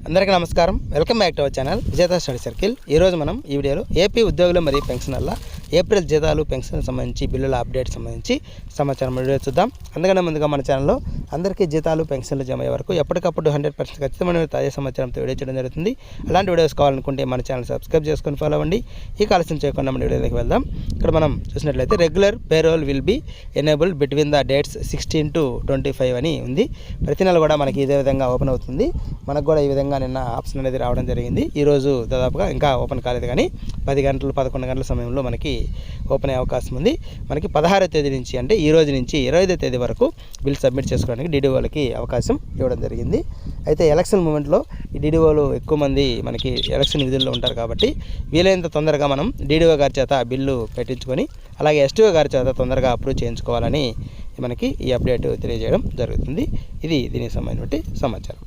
అందరికీ నమస్కారం. Welcome back to our channel విజేత స్టడీ సర్కిల్. ఈరోజు మనం ఈ వీడియోలో ఏపీ ఉద్యోగులు మరియు పెన్షనర్ల ఏప్రిల్ జీతాలు పెన్షన్ సంబంధించి బిల్లుల అప్డేట్ సంబంధించి సమాచారం వీడియో చూద్దాం. అందుకనే ముందుగా మన ఛానల్లో అందరికీ జీతాలు పెన్షన్లు జమ అయ్యే వరకు ఎప్పటికప్పుడు 100% ఖచ్చితమైన తాజా సమాచారంతో వీడియో చేయడం జరుగుతుంది. అలాంటి వీడియోస్ కావాలనుకుంటే మన ఛానల్ సబ్స్క్రైబ్ చేసుకొని ఫాలో అవ్వండి. ఈ ఆలస్యం చేయకుండా మన వీడియోలోకి వెళ్దాం. ఇక్కడ మనం చూసినట్లయితే regular payroll will be enabled between the dates 16 to 25 అని ఉంది. ప్రతి నెల కూడా మనకి ఇదే విధంగా ఓపెన్ అవుతుంది. మనకు కూడా ఈ విధంగా నిన్న ఆప్షన్ అనేది రావడం జరిగింది. ఈరోజు దాదాపుగా ఇంకా ఓపెన్ కాలేదు, కానీ 10 గంటలు 11 గంటల సమయంలో మనకి ఓపెన్ అయ్యే అవకాశం ఉంది. మనకి 16వ తేదీ నుంచి అంటే ఈ రోజు నుంచి 25వ తేదీ వరకు బిల్ సబ్మిట్ చేసుకోవడానికి డీడీఓలకి అవకాశం ఇవ్వడం జరిగింది. అయితే ఎలక్షన్ మూమెంట్లో ఈ డీడీఓలు ఎక్కువ మంది మనకి ఎలక్షన్ విధుల్లో ఉంటారు కాబట్టి వీలైనంత తొందరగా మనం డీడీఓ గారి చేత బిల్లు పెట్టించుకొని అలాగే ఎస్టీఓ గారి చేత తొందరగా అప్రూవ్ చేయించుకోవాలని మనకి ఈ అప్డేట్ తెలియజేయడం జరుగుతుంది. ఇది దీనికి సంబంధించిన సమాచారం.